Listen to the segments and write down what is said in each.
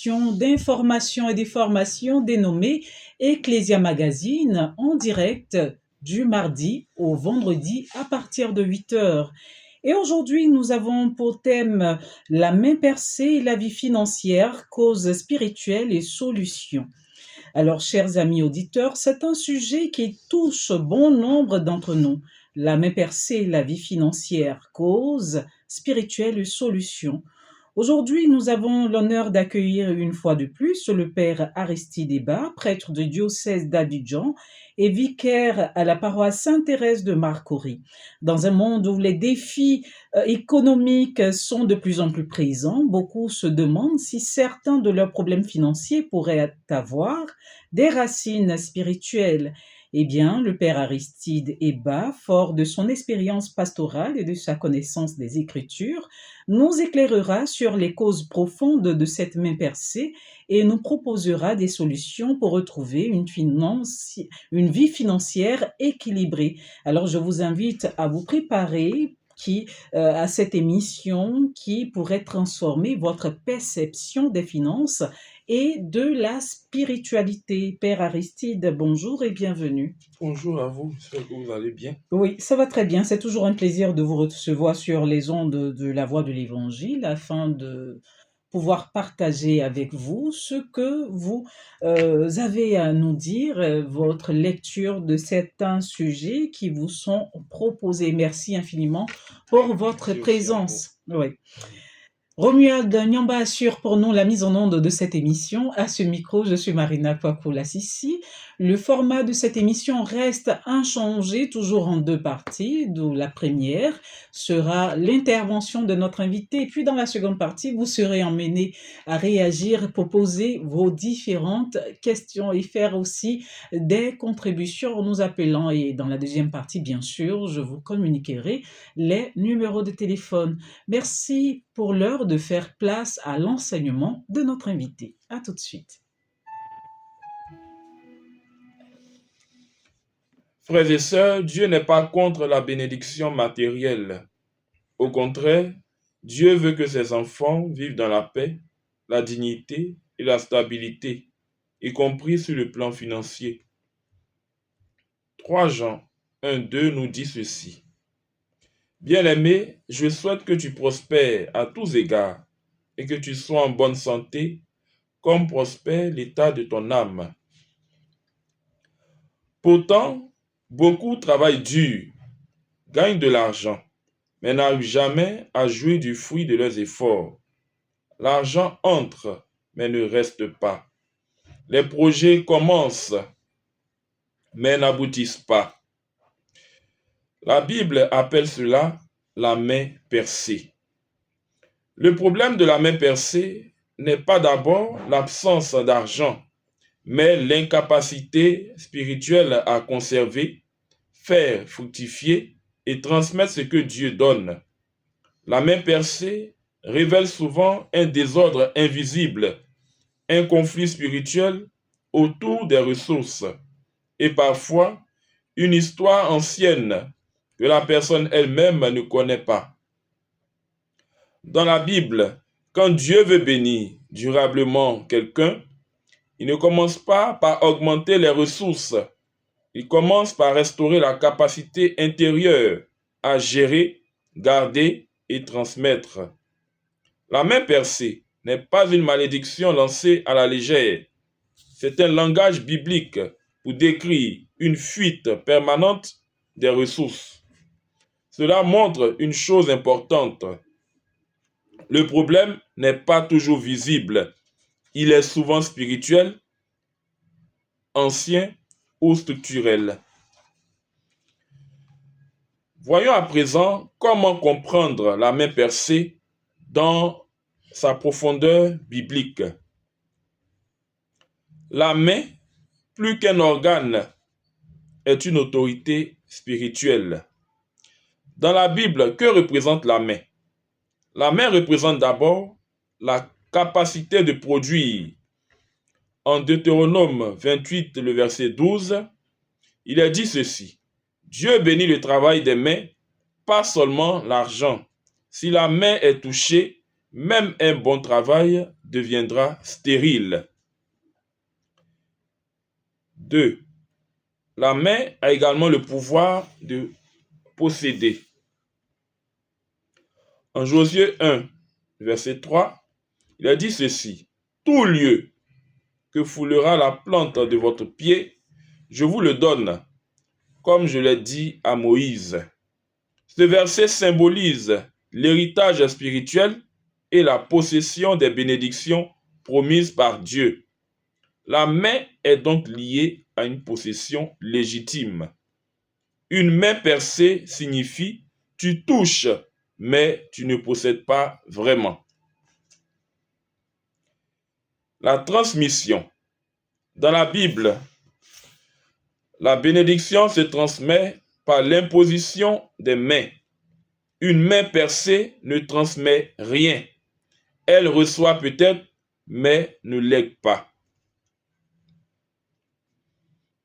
émission d'information et des formations dénommée Ecclesia Magazine en direct du mardi au vendredi à partir de 8 heures. Et aujourd'hui, nous avons pour thème la main percée et la vie financière, causes spirituelles et solutions. Alors, chers amis auditeurs, c'est un sujet qui touche bon nombre d'entre nous. La main percée, la vie financière, causes spirituelles et solutions. Aujourd'hui, nous avons l'honneur d'accueillir une fois de plus le père Aristide Eba, prêtre du diocèse d'Abidjan et vicaire à la paroisse Sainte-Thérèse de Marcory. Dans un monde où les défis économiques sont de plus en plus présents, beaucoup se demandent si certains de leurs problèmes financiers pourraient avoir des racines spirituelles. Eh bien, le père Aristide Eba, fort de son expérience pastorale et de sa connaissance des Écritures, nous éclairera sur les causes profondes de cette main percée et nous proposera des solutions pour retrouver une vie financière équilibrée. Alors, je vous invite à vous préparer à cette émission qui pourrait transformer votre perception des finances et de la spiritualité. Père Aristide, bonjour et bienvenue. Bonjour à vous, j'espère que vous allez bien. Oui, ça va très bien. C'est toujours un plaisir de vous recevoir sur les ondes de la Voix de l'Évangile afin de pouvoir partager avec vous ce que vous avez à nous dire, votre lecture de certains sujets qui vous sont proposés. Merci infiniment pour votre Merci aussi à présence. Oui. Romuald Nyamba assure pour nous la mise en onde de cette émission. À ce micro, je suis Marina Kwakoula-Sissi. Le format de cette émission reste inchangé, toujours en deux parties, d'où la première sera l'intervention de notre invité. Et puis dans la seconde partie, vous serez emmenés à réagir, proposer vos différentes questions et faire aussi des contributions en nous appelant. Et dans la deuxième partie, bien sûr, je vous communiquerai les numéros de téléphone. Merci pour l'heure de faire place à l'enseignement de notre invité. À tout de suite. Frères et sœurs, Dieu n'est pas contre la bénédiction matérielle. Au contraire, Dieu veut que ses enfants vivent dans la paix, la dignité et la stabilité, y compris sur le plan financier. 3 Jean 1-2 nous dit ceci. Bien-aimé, je souhaite que tu prospères à tous égards et que tu sois en bonne santé, comme prospère l'état de ton âme. Pourtant, beaucoup travaillent dur, gagnent de l'argent, mais n'arrivent jamais à jouir du fruit de leurs efforts. L'argent entre, mais ne reste pas. Les projets commencent, mais n'aboutissent pas. La Bible appelle cela la main percée. Le problème de la main percée n'est pas d'abord l'absence d'argent, mais l'incapacité spirituelle à conserver, faire fructifier et transmettre ce que Dieu donne. La main percée révèle souvent un désordre invisible, un conflit spirituel autour des ressources et parfois une histoire ancienne que la personne elle-même ne connaît pas. Dans la Bible, quand Dieu veut bénir durablement quelqu'un, il ne commence pas par augmenter les ressources. Il commence par restaurer la capacité intérieure à gérer, garder et transmettre. La main percée n'est pas une malédiction lancée à la légère. C'est un langage biblique pour décrire une fuite permanente des ressources. Cela montre une chose importante. Le problème n'est pas toujours visible. Il est souvent spirituel, ancien ou structurel. Voyons à présent comment comprendre la main percée dans sa profondeur biblique. La main, plus qu'un organe, est une autorité spirituelle. Dans la Bible, que représente la main? La main représente d'abord la capacité de produire. En Deutéronome 28, le verset 12, il est dit ceci. Dieu bénit le travail des mains, pas seulement l'argent. Si la main est touchée, même un bon travail deviendra stérile. 2. La main a également le pouvoir de posséder. En Josué 1, verset 3, il a dit ceci: tout lieu que foulera la plante de votre pied, je vous le donne, comme je l'ai dit à Moïse. Ce verset symbolise l'héritage spirituel et la possession des bénédictions promises par Dieu. La main est donc liée à une possession légitime. Une main percée signifie tu touches, mais tu ne possèdes pas vraiment. La transmission. Dans la Bible, la bénédiction se transmet par l'imposition des mains. Une main percée ne transmet rien. Elle reçoit peut-être, mais ne lègue pas.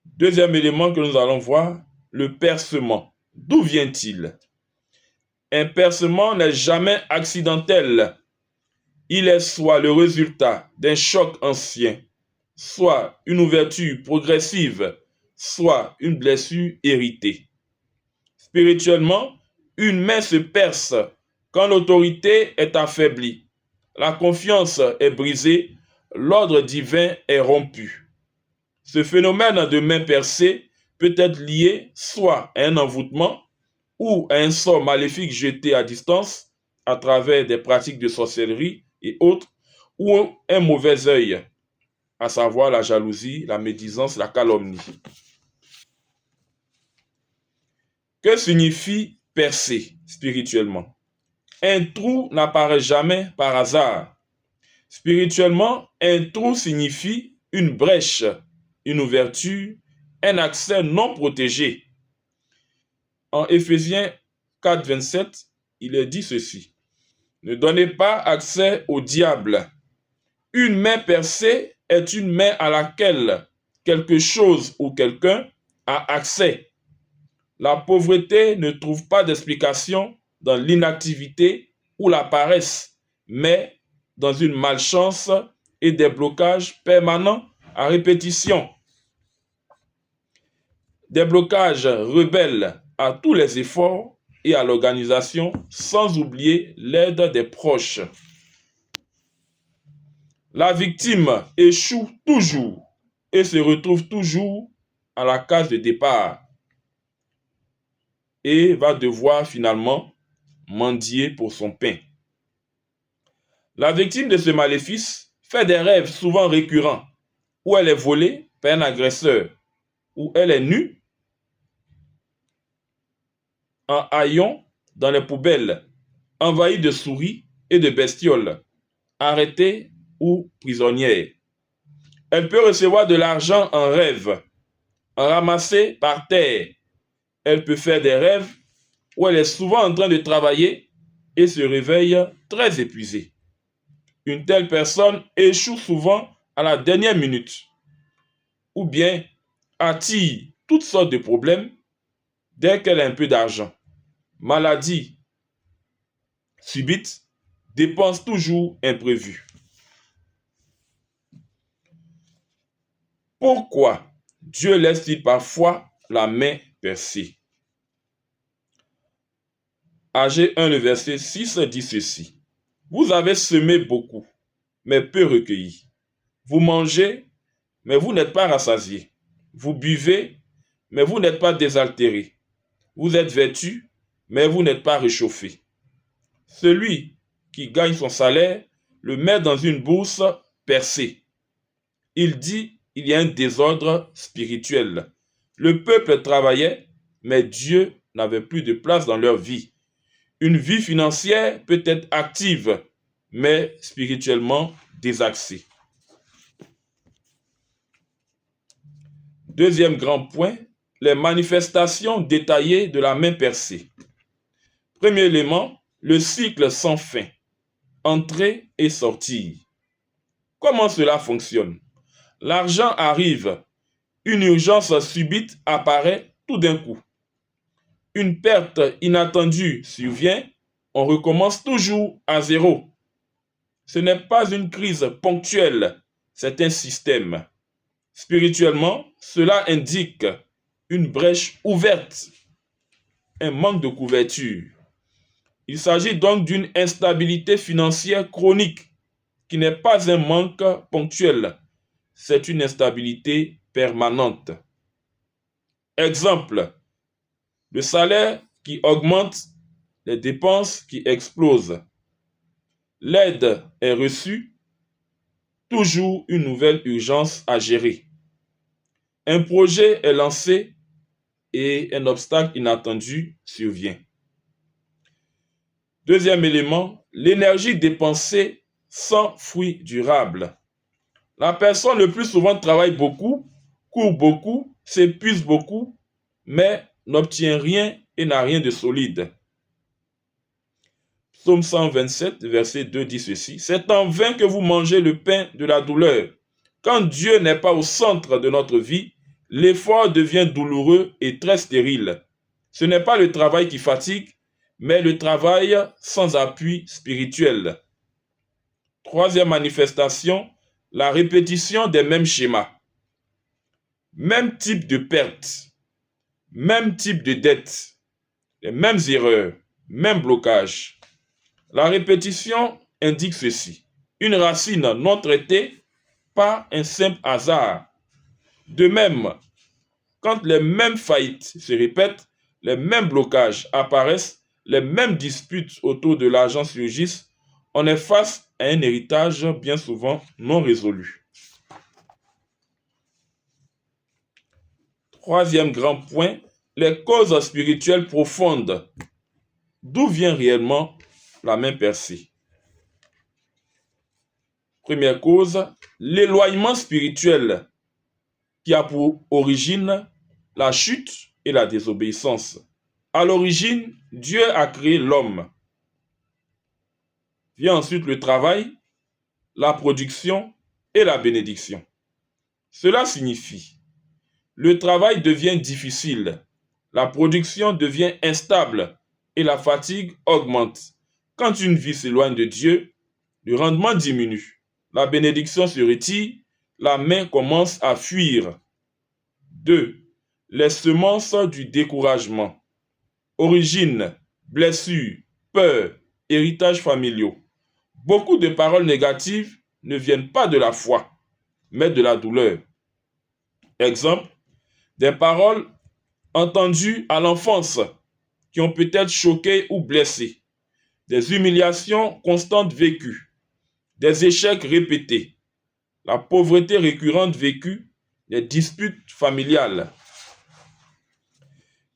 Deuxième élément que nous allons voir, le percement. D'où vient-il? Un percement n'est jamais accidentel. Il est soit le résultat d'un choc ancien, soit une ouverture progressive, soit une blessure héritée. Spirituellement, une main se perce quand l'autorité est affaiblie, la confiance est brisée, l'ordre divin est rompu. Ce phénomène de main percée peut être lié soit à un envoûtement ou à un sort maléfique jeté à distance à travers des pratiques de sorcellerie et autres, ou un mauvais œil, à savoir la jalousie, la médisance, la calomnie. Que signifie percer spirituellement? Un trou n'apparaît jamais par hasard. Spirituellement, un trou signifie une brèche, une ouverture, un accès non protégé. En Éphésiens 4, 27, il est dit ceci: ne donnez pas accès au diable. Une main percée est une main à laquelle quelque chose ou quelqu'un a accès. La pauvreté ne trouve pas d'explication dans l'inactivité ou la paresse, mais dans une malchance et des blocages permanents à répétition. Des blocages rebelles à tous les efforts et à l'organisation, sans oublier l'aide des proches. La victime échoue toujours et se retrouve toujours à la case de départ et va devoir finalement mendier pour son pain. La victime de ce maléfice fait des rêves souvent récurrents où elle est volée par un agresseur, où elle est nue en haillons dans les poubelles, envahie de souris et de bestioles, arrêtée ou prisonnière. Elle peut recevoir de l'argent en rêve, en ramasser par terre. Elle peut faire des rêves où elle est souvent en train de travailler et se réveille très épuisée. Une telle personne échoue souvent à la dernière minute ou bien attire toutes sortes de problèmes dès qu'elle a un peu d'argent. Maladie subite, dépenses toujours imprévues. Pourquoi Dieu laisse-t-il parfois la main percée? Agé 1, le verset 6 dit ceci: vous avez semé beaucoup, mais peu recueilli. Vous mangez, mais vous n'êtes pas rassasiés. Vous buvez, mais vous n'êtes pas désaltérés. Vous êtes vêtus, mais vous n'êtes pas réchauffés. Celui qui gagne son salaire le met dans une bourse percée. Il dit il y a un désordre spirituel. Le peuple travaillait, mais Dieu n'avait plus de place dans leur vie. Une vie financière peut être active, mais spirituellement désaxée. Deuxième grand point, les manifestations détaillées de la main percée. Premier élément, le cycle sans fin, entrée et sortie. Comment cela fonctionne? L'argent arrive, une urgence subite apparaît tout d'un coup. Une perte inattendue survient, on recommence toujours à zéro. Ce n'est pas une crise ponctuelle, c'est un système. Spirituellement, cela indique une brèche ouverte, un manque de couverture. Il s'agit donc d'une instabilité financière chronique qui n'est pas un manque ponctuel, c'est une instabilité permanente. Exemple, le salaire qui augmente, les dépenses qui explosent. L'aide est reçue, toujours une nouvelle urgence à gérer. Un projet est lancé et un obstacle inattendu survient. Deuxième élément, l'énergie dépensée sans fruit durable. La personne le plus souvent travaille beaucoup, court beaucoup, s'épuise beaucoup, mais n'obtient rien et n'a rien de solide. Psaume 127, verset 2 dit ceci: « C'est en vain que vous mangez le pain de la douleur. Quand Dieu n'est pas au centre de notre vie, l'effort devient douloureux et très stérile. Ce n'est pas le travail qui fatigue, mais le travail sans appui spirituel. » Troisième manifestation, la répétition des mêmes schémas. Même type de perte, même type de dette, les mêmes erreurs, même blocage. La répétition indique ceci: une racine non traitée, pas un simple hasard. De même, quand les mêmes faillites se répètent, les mêmes blocages apparaissent, les mêmes disputes autour de l'argent surgissent, on est face à un héritage bien souvent non résolu. Troisième grand point, les causes spirituelles profondes. D'où vient réellement la main percée? Première cause, l'éloignement spirituel qui a pour origine la chute et la désobéissance. À l'origine, Dieu a créé l'homme. Vient ensuite le travail, la production et la bénédiction. Cela signifie, le travail devient difficile, la production devient instable et la fatigue augmente. Quand une vie s'éloigne de Dieu, le rendement diminue. La bénédiction se retire, la main commence à fuir. 2. Les semences du découragement. Origine, blessure, peur, héritage familiaux. Beaucoup de paroles négatives ne viennent pas de la foi, mais de la douleur. Exemple, des paroles entendues à l'enfance qui ont peut-être choqué ou blessé. Des humiliations constantes vécues. Des échecs répétés, la pauvreté récurrente vécue, les disputes familiales.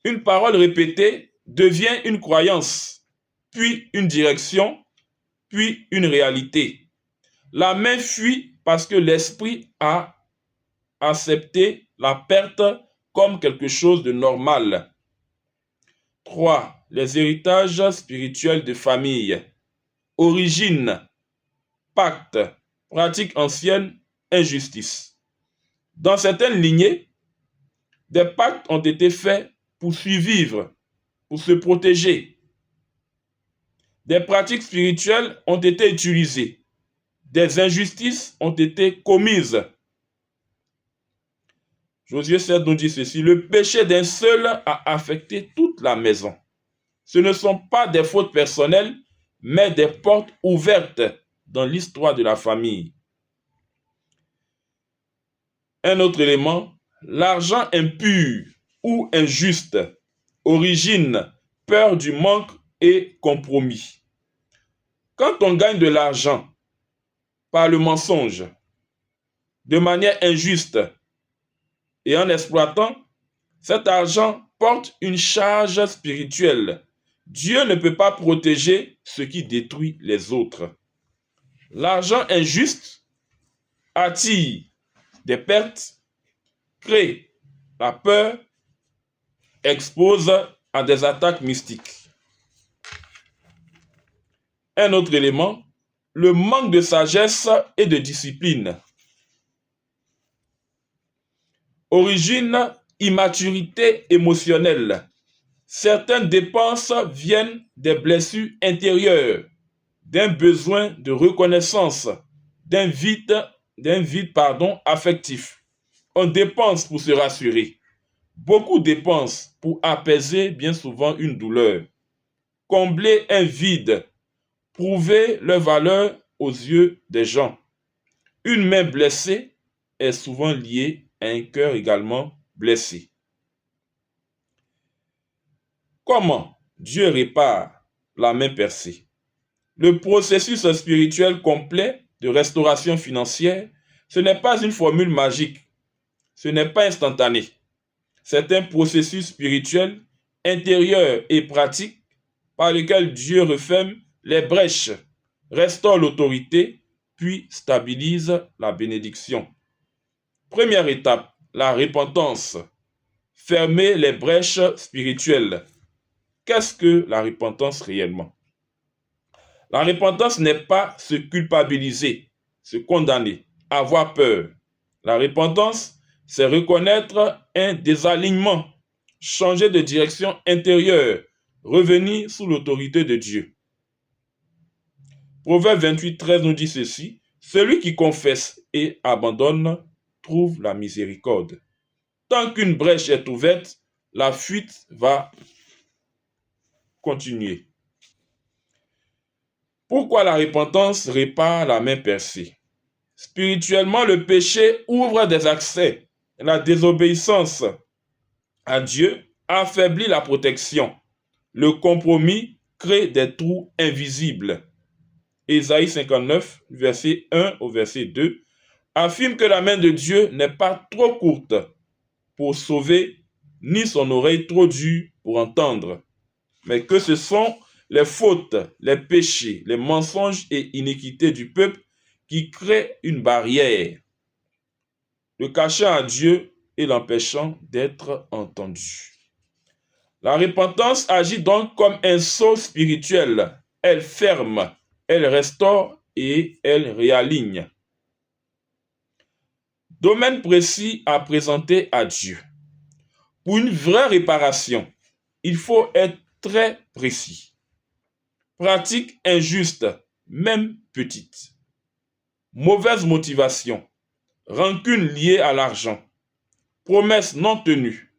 Une parole répétée devient une croyance, puis une direction, puis une réalité. La main fuit parce que l'esprit a accepté la perte comme quelque chose de normal. 3. Les héritages spirituels de famille. Origine, pacte, pratique ancienne, injustice. Dans certaines lignées, des pactes ont été faits pour survivre, pour se protéger. Des pratiques spirituelles ont été utilisées. Des injustices ont été commises. Josué 7 nous dit ceci: le péché d'un seul a affecté toute la maison. Ce ne sont pas des fautes personnelles, mais des portes ouvertes dans l'histoire de la famille. Un autre élément, l'argent impur ou injuste. Origine, peur du manque et compromis. Quand on gagne de l'argent par le mensonge, de manière injuste et en exploitant, cet argent porte une charge spirituelle. Dieu ne peut pas protéger ce qui détruit les autres. L'argent injuste attire des pertes, crée la peur, expose à des attaques mystiques. Un autre élément, le manque de sagesse et de discipline. Origine, immaturité émotionnelle. Certaines dépenses viennent des blessures intérieures, d'un besoin de reconnaissance, d'un vide affectif. On dépense pour se rassurer. Beaucoup dépensent pour apaiser bien souvent une douleur, combler un vide, prouver leur valeur aux yeux des gens. Une main blessée est souvent liée à un cœur également blessé. Comment Dieu répare la main percée? Le processus spirituel complet de restauration financière, ce n'est pas une formule magique, ce n'est pas instantané. C'est un processus spirituel intérieur et pratique par lequel Dieu referme les brèches, restaure l'autorité, puis stabilise la bénédiction. Première étape, la repentance. Fermer les brèches spirituelles. Qu'est-ce que la repentance réellement? La repentance n'est pas se culpabiliser, se condamner, avoir peur. La repentance, c'est reconnaître un désalignement, changer de direction intérieure, revenir sous l'autorité de Dieu. Proverbe 28:13 nous dit ceci: celui qui confesse et abandonne trouve la miséricorde. Tant qu'une brèche est ouverte, la fuite va continuer. Pourquoi la repentance répare la main percée? Spirituellement, le péché ouvre des accès. La désobéissance à Dieu affaiblit la protection. Le compromis crée des trous invisibles. Ésaïe 59, verset 1 au verset 2, affirme que la main de Dieu n'est pas trop courte pour sauver, ni son oreille trop dure pour entendre, mais que ce sont les fautes, les péchés, les mensonges et iniquités du peuple qui créent une barrière, le cachant à Dieu et l'empêchant d'être entendu. La repentance agit donc comme un sceau spirituel. Elle ferme, elle restaure et elle réaligne. Domaine précis à présenter à Dieu. Pour une vraie réparation, il faut être très précis. Pratique injuste, même petite. Mauvaise motivation. Rancune liée à l'argent. Promesse non tenue.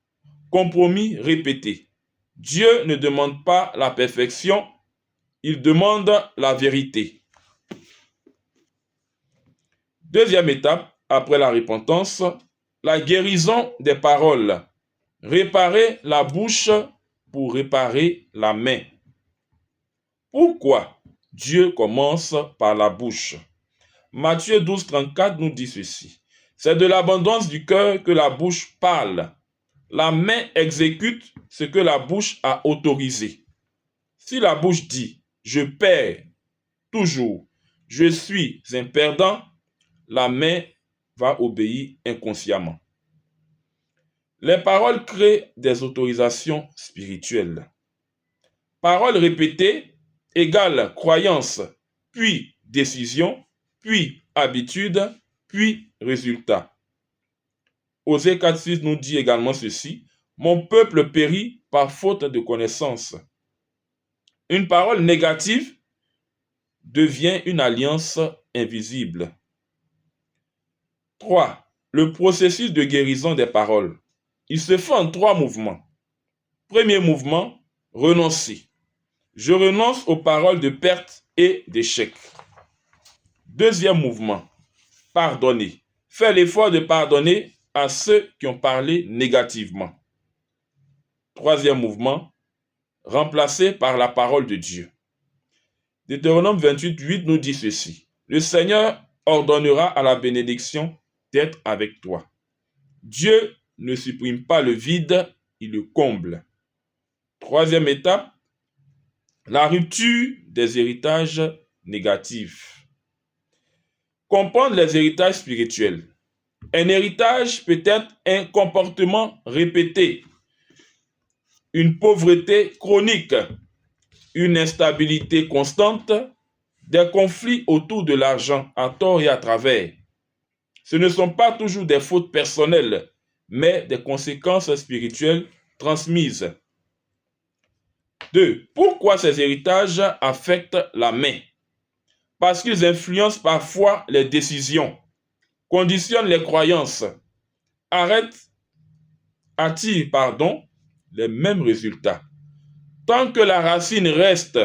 Compromis répété. Dieu ne demande pas la perfection, il demande la vérité. Deuxième étape, après la repentance, la guérison des paroles. Réparer la bouche pour réparer la main. Pourquoi Dieu commence par la bouche? Matthieu 12:34 nous dit ceci: c'est de l'abondance du cœur que la bouche parle. La main exécute ce que la bouche a autorisé. Si la bouche dit « je perds toujours, je suis un perdant », la main va obéir inconsciemment. Les paroles créent des autorisations spirituelles. Paroles répétées égale croyance, puis décision, puis habitude, puis résultat. Osée 4:6 nous dit également ceci: mon peuple périt par faute de connaissance. Une parole négative devient une alliance invisible. 3. Le processus de guérison des paroles. Il se fait en 3 mouvements. Premier mouvement, renoncer. Je renonce aux paroles de perte et d'échec. Deuxième mouvement, pardonner. Fais l'effort de pardonner à ceux qui ont parlé négativement. Troisième mouvement, remplacer par la parole de Dieu. Deutéronome 28:8 nous dit ceci: le Seigneur ordonnera à la bénédiction d'être avec toi. Dieu ne supprime pas le vide, il le comble. Troisième étape, la rupture des héritages négatifs. Comprendre les héritages spirituels. Un héritage peut être un comportement répété, une pauvreté chronique, une instabilité constante, des conflits autour de l'argent à tort et à travers. Ce ne sont pas toujours des fautes personnelles, mais des conséquences spirituelles transmises. 2. Pourquoi ces héritages affectent la main? parce qu'ils influencent parfois les décisions, conditionnent les croyances, attirent les mêmes résultats. Tant que la racine reste,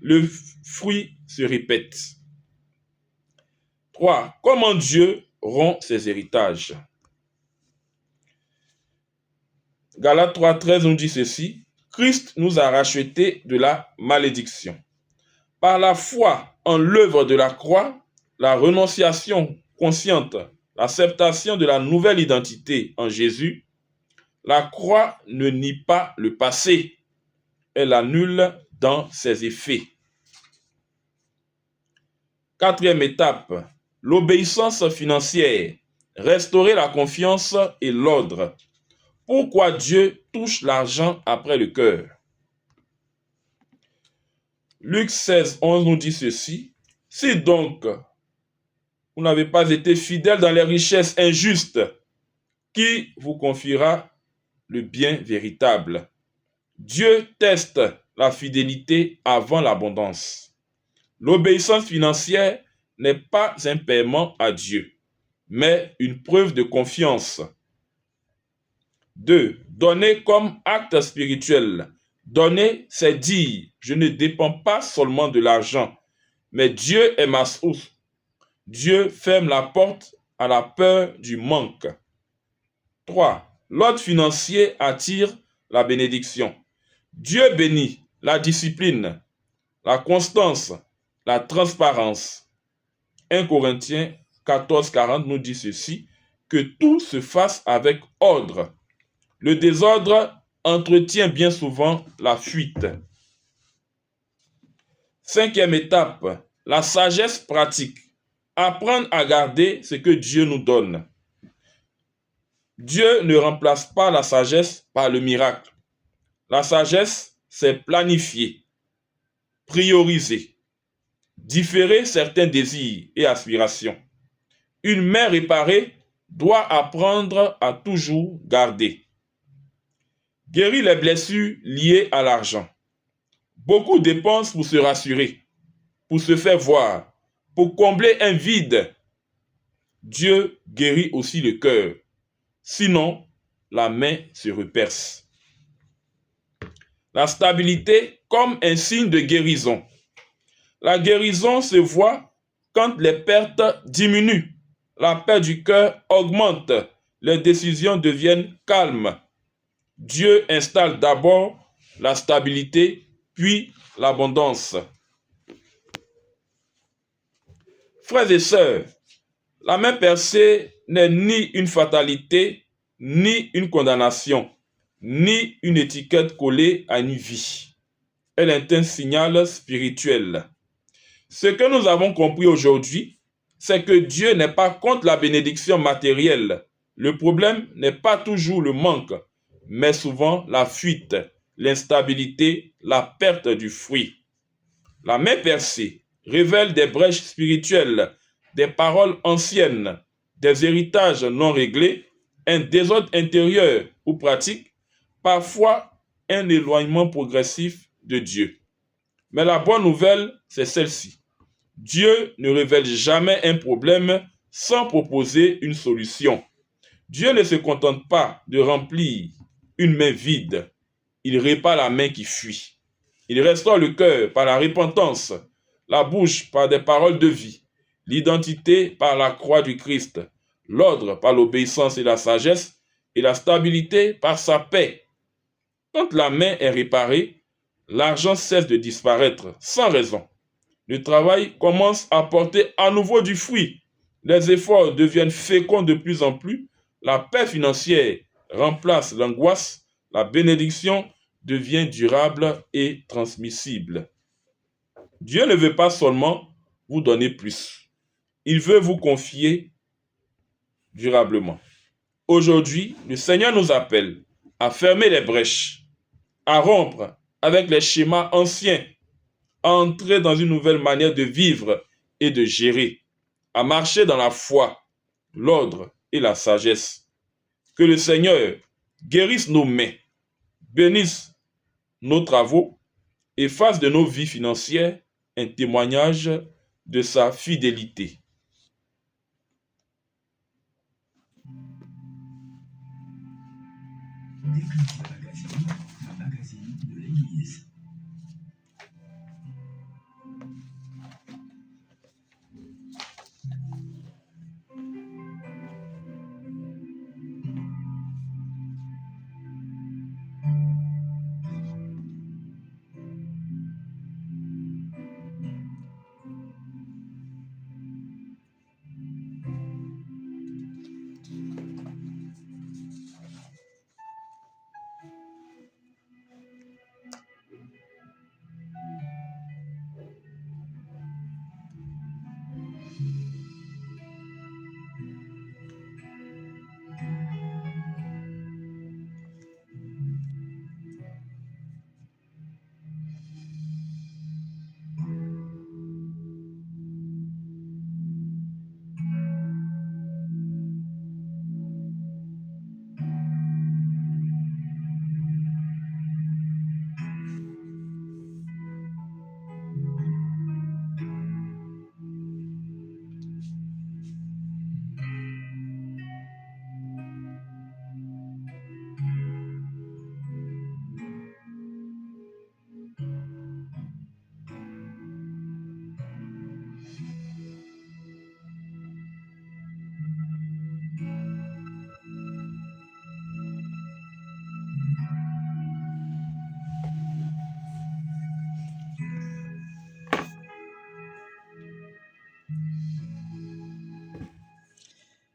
le fruit se répète. 3. Comment Dieu rompt ses héritages? Galates 3,13 nous dit ceci: Christ nous a rachetés de la malédiction. Par la foi en l'œuvre de la croix, la renonciation consciente, l'acceptation de la nouvelle identité en Jésus, la croix ne nie pas le passé, elle l'annule dans ses effets. 4e étape, l'obéissance financière, restaurer la confiance et l'ordre. Pourquoi Dieu touche l'argent après le cœur? Luc 16,11 nous dit ceci: Si donc vous n'avez pas été fidèle dans les richesses injustes, qui vous confiera le bien véritable? Dieu teste la fidélité avant l'abondance. L'obéissance financière n'est pas un paiement à Dieu, mais une preuve de confiance. 2. Donner comme acte spirituel. Donner, c'est dire: je ne dépends pas seulement de l'argent, mais Dieu est ma source. Dieu ferme la porte à la peur du manque. 3. L'ordre financier attire la bénédiction. Dieu bénit la discipline, la constance, la transparence. 1 Corinthiens 14,40 nous dit ceci: que tout se fasse avec ordre. Le désordre entretient bien souvent la fuite. 5e étape, la sagesse pratique. Apprendre à garder ce que Dieu nous donne. Dieu ne remplace pas la sagesse par le miracle. La sagesse, c'est planifier, prioriser, différer certains désirs et aspirations. Une main réparée doit apprendre à toujours garder. Guérir les blessures liées à l'argent. Beaucoup dépensent pour se rassurer, pour se faire voir, pour combler un vide. Dieu guérit aussi le cœur. Sinon, la main se reperce. La stabilité comme un signe de guérison. La guérison se voit quand les pertes diminuent, la paix du cœur augmente, les décisions deviennent calmes. Dieu installe d'abord la stabilité, puis l'abondance. Frères et sœurs, la main percée n'est ni une fatalité, ni une condamnation, ni une étiquette collée à une vie. Elle est un signal spirituel. Ce que nous avons compris aujourd'hui, c'est que Dieu n'est pas contre la bénédiction matérielle. Le problème n'est pas toujours le manque, mais souvent la fuite, l'instabilité, la perte du fruit. La main percée révèle des brèches spirituelles, des paroles anciennes, des héritages non réglés, un désordre intérieur ou pratique, parfois un éloignement progressif de Dieu. Mais la bonne nouvelle, c'est celle-ci. Dieu ne révèle jamais un problème sans proposer une solution. Dieu ne se contente pas de remplir une main vide. Il répare la main qui fuit. Il restaure le cœur par la repentance, la bouche par des paroles de vie, l'identité par la croix du Christ, l'ordre par l'obéissance et la sagesse, et la stabilité par sa paix. Quand la main est réparée, l'argent cesse de disparaître sans raison. Le travail commence à porter à nouveau du fruit. Les efforts deviennent féconds de plus en plus. La paix financière remplace l'angoisse. La bénédiction devient durable et transmissible. Dieu ne veut pas seulement vous donner plus. Il veut vous confier durablement. Aujourd'hui, le Seigneur nous appelle à fermer les brèches, à rompre avec les schémas anciens, à entrer dans une nouvelle manière de vivre et de gérer, à marcher dans la foi, l'ordre et la sagesse. Que le Seigneur guérisse nos mains, bénisse nos travaux et fasse de nos vies financières un témoignage de sa fidélité.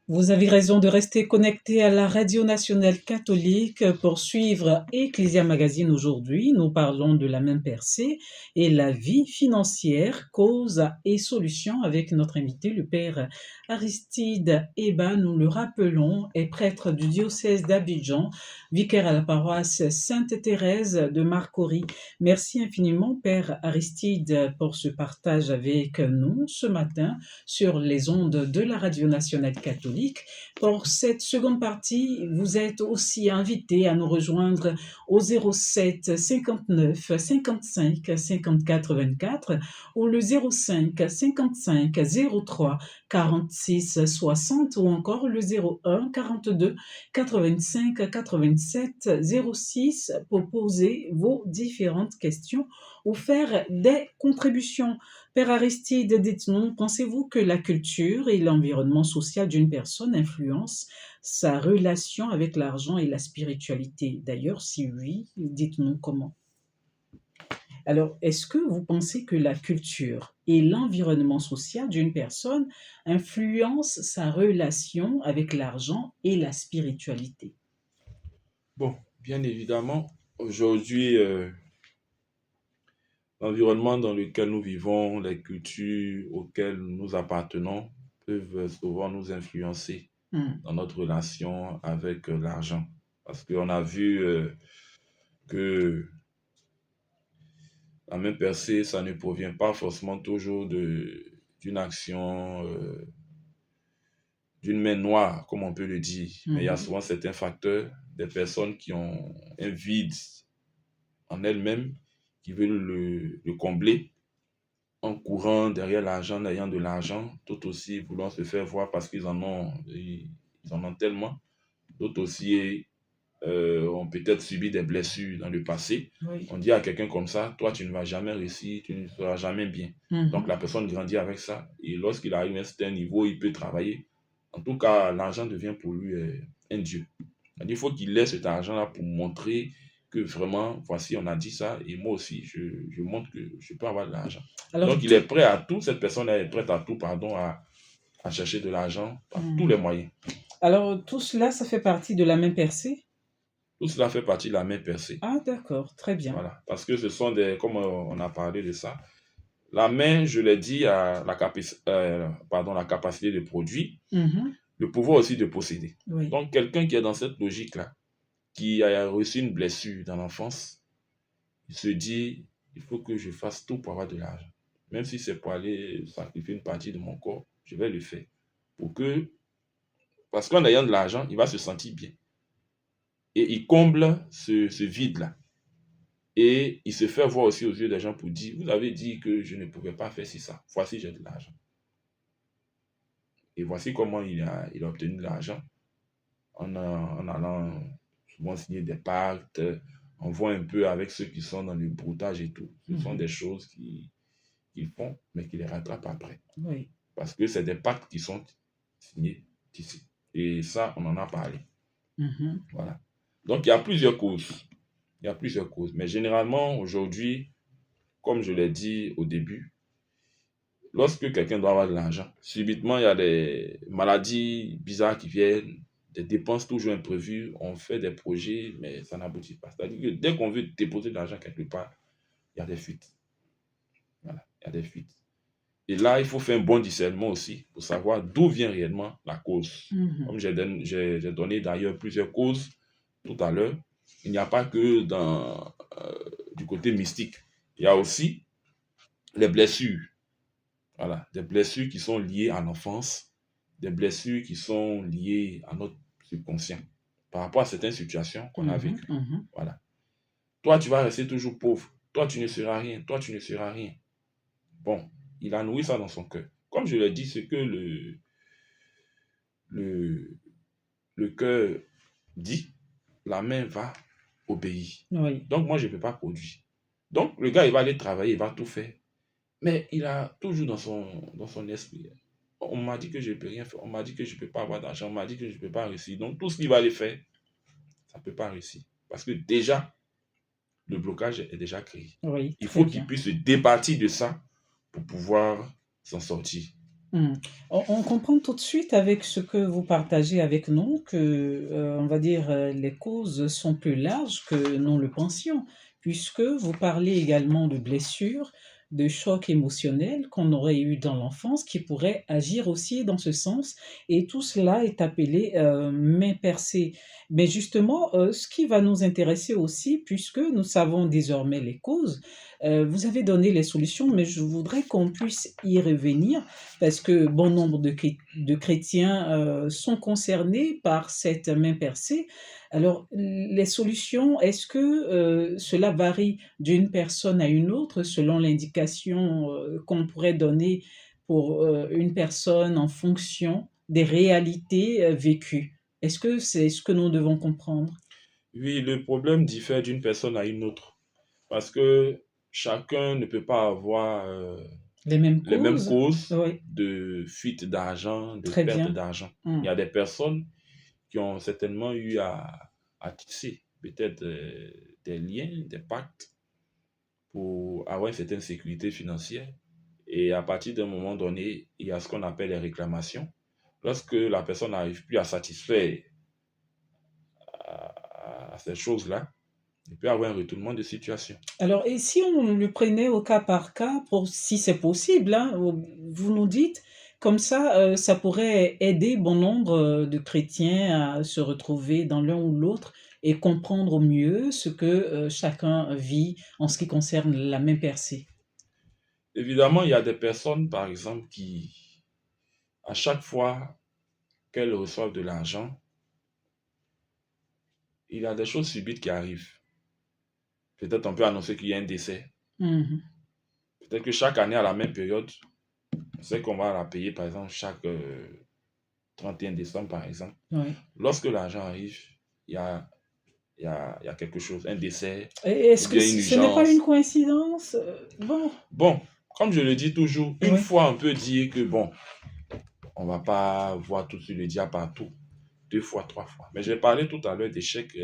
Vous avez raison de rester connecté à la Radio nationale catholique pour suivre Ecclesia Magazine aujourd'hui. Nous parlons de la main percée et la vie financière, causes et solutions avec notre invité, le père Aristide Eba. Nous le rappelons, est prêtre du diocèse d'Abidjan, vicaire à la paroisse Sainte-Thérèse de Marcory. Merci infiniment, père Aristide, pour ce partage avec nous ce matin sur les ondes de la Radio nationale catholique. Pour cette seconde partie, vous êtes aussi invité à nous rejoindre au 07 59 55 54 24 ou le 05 55 03 46 60 ou encore le 01 42 85 87 06 pour poser vos différentes questions ou faire des contributions. Père Aristide, dites-nous, pensez-vous que la culture et l'environnement social d'une personne influencent sa relation avec l'argent et la spiritualité? D'ailleurs, si oui, dites-nous comment. Alors, est-ce que vous pensez que la culture et l'environnement social d'une personne influencent sa relation avec l'argent et la spiritualité? Bon, bien évidemment, aujourd'hui, l'environnement dans lequel nous vivons, les cultures auxquelles nous appartenons peuvent souvent nous influencer Hmm. dans notre relation avec l'argent. Parce qu'on a vu que la main percée, ça ne provient pas forcément toujours d'une action, d'une main noire, comme on peut le dire. Mais il y a souvent certains facteurs, des personnes qui ont un vide en elles-mêmes, qui veulent le combler en courant derrière l'argent, en ayant de l'argent, d'autres aussi voulant se faire voir parce ils en ont tellement. D'autres aussi ont peut-être subi des blessures dans le passé. Oui. On dit à quelqu'un comme ça, toi tu ne vas jamais réussir, tu ne seras jamais bien. Donc la personne grandit avec ça et lorsqu'il arrive à un certain niveau, il peut travailler. En tout cas, l'argent devient pour lui un dieu. Il faut qu'il ait cet argent-là pour montrer que vraiment, voici, on a dit ça, et moi aussi, je montre que je peux avoir de l'argent. Alors, Donc, il est prêt à tout, cette personne est prête à tout, pardon, à chercher de l'argent par tous les moyens. Alors, tout cela, ça fait partie de la main percée? Tout cela fait partie de la main percée. Ah, d'accord, très bien. Voilà, parce que ce sont des, comme on a parlé de ça, la main, je l'ai dit, a la capacité de produire, le pouvoir aussi de posséder. Oui. Donc, quelqu'un qui est dans cette logique-là, qui a reçu une blessure dans l'enfance, il se dit, il faut que je fasse tout pour avoir de l'argent. Même si c'est pour aller sacrifier une partie de mon corps, je vais le faire. Parce qu'en ayant de l'argent, il va se sentir bien. Et il comble ce vide-là. Et il se fait voir aussi aux yeux des gens pour dire, vous avez dit que je ne pouvais pas faire ci, ça. Voici, j'ai de l'argent. Et voici comment il a obtenu de l'argent en allant souvent signer des pactes. On voit un peu avec ceux qui sont dans le broutage et tout. Ce sont des choses qu'ils font, mais qui les rattrapent après. Oui. Parce que c'est des pactes qui sont signés ici. Et ça, on en a parlé. Voilà. Donc, il y a plusieurs causes. Il y a plusieurs causes. Mais généralement, aujourd'hui, comme je l'ai dit au début, lorsque quelqu'un doit avoir de l'argent, subitement, il y a des maladies bizarres qui viennent, des dépenses toujours imprévues, on fait des projets, mais ça n'aboutit pas. C'est-à-dire que dès qu'on veut déposer de l'argent quelque part, il y a des fuites. Voilà, il y a des fuites. Et là, il faut faire un bon discernement aussi pour savoir d'où vient réellement la cause. Comme j'ai donné d'ailleurs plusieurs causes tout à l'heure, il n'y a pas que du côté mystique. Il y a aussi les blessures. Voilà, des blessures qui sont liées à l'enfance, des blessures qui sont liées à notre subconscient par rapport à certaines situations qu'on a vécues. Voilà. Toi, tu vas rester toujours pauvre. Toi, tu ne seras rien. Toi, tu ne seras rien. Bon, il a nourri ça dans son cœur. Comme je l'ai dit, ce que le, le cœur dit, la main va obéir. Oui. Donc, moi, je ne peux pas produire. Donc, le gars, il va aller travailler, il va tout faire. Mais il a toujours dans son esprit, on m'a dit que je ne peux rien faire, on m'a dit que je ne peux pas avoir d'argent, on m'a dit que je ne peux pas réussir. Donc, tout ce qu'il va aller faire, ça ne peut pas réussir. Parce que déjà, le blocage est déjà créé. Oui, Il très faut qu'il bien. puisse se départir de ça pour pouvoir s'en sortir. On comprend tout de suite avec ce que vous partagez avec nous que, on va dire, les causes sont plus larges que nous le pensions, puisque vous parlez également de blessures, de chocs émotionnels qu'on aurait eu dans l'enfance qui pourraient agir aussi dans ce sens, et tout cela est appelé main percée. Mais justement, ce qui va nous intéresser aussi, puisque nous savons désormais les causes, vous avez donné les solutions, mais je voudrais qu'on puisse y revenir parce que bon nombre de chrétiens sont concernés par cette main percée. Alors, les solutions, est-ce que cela varie d'une personne à une autre selon l'indication qu'on pourrait donner pour une personne en fonction des réalités vécues? Est-ce que c'est ce que nous devons comprendre? Oui, le problème diffère d'une personne à une autre. Parce que chacun ne peut pas avoir Les mêmes les mêmes causes? causes Oui, de fuite d'argent, de très perte bien. d'argent. Il Mm. y a des personnes qui ont certainement eu à tisser peut-être des liens, des pactes pour avoir une certaine sécurité financière. Et à partir d'un moment donné, il y a ce qu'on appelle les réclamations. Lorsque la personne n'arrive plus à satisfaire à ces choses-là, il peut y avoir un retournement de situation. Alors, et si on le prenait au cas par cas, pour, si c'est possible, hein, vous nous dites, comme ça pourrait aider bon nombre de chrétiens à se retrouver dans l'un ou l'autre et comprendre au mieux ce que chacun vit en ce qui concerne la main percée. Évidemment, il y a des personnes, par exemple, qui, à chaque fois qu'elles reçoivent de l'argent, il y a des choses subites qui arrivent. Peut-être on peut annoncer qu'il y a un décès. Mhm. Peut-être que chaque année, à la même période, on sait qu'on va la payer, par exemple, chaque 31 décembre, par exemple. Oui. Lorsque l'argent arrive, il y a, il y a quelque chose, un décès Et ou est-ce que bien une ce n'est pas une urgence. coïncidence? Bon, Bon, comme je le dis toujours, une oui, fois, on peut dire que, bon, on ne va pas voir tout de suite le diable partout. Deux fois, trois fois. Mais j'ai parlé tout à l'heure d'échecs,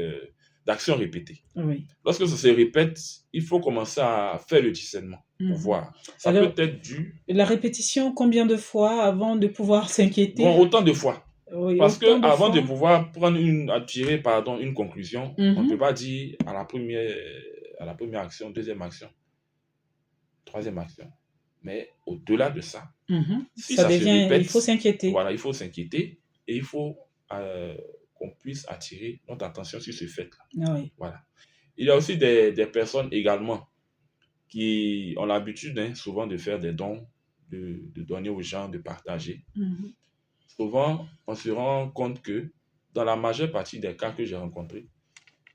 d'actions répétées. oui. Lorsque ça se répète, il faut commencer à faire le discernement pour Mhm. voir. Ça peut Alors, être dû, la répétition, combien de fois avant de pouvoir bon, s'inquiéter? autant de fois. Oui, Parce autant que de avant de fois. pouvoir tirer, pardon, une conclusion, on ne peut Mhm. pas dire à la première action, deuxième action, troisième action. Mais au-delà de ça, si Ça ça se devient, il répète, faut s'inquiéter. voilà, il faut s'inquiéter et il faut qu'on puisse attirer notre attention sur ce fait-là. Oui. Voilà. Il y a aussi des personnes également qui ont l'habitude souvent de faire des dons, de donner aux gens, de partager. Mhm. Souvent, on se rend compte que dans la majeure partie des cas que j'ai rencontrés,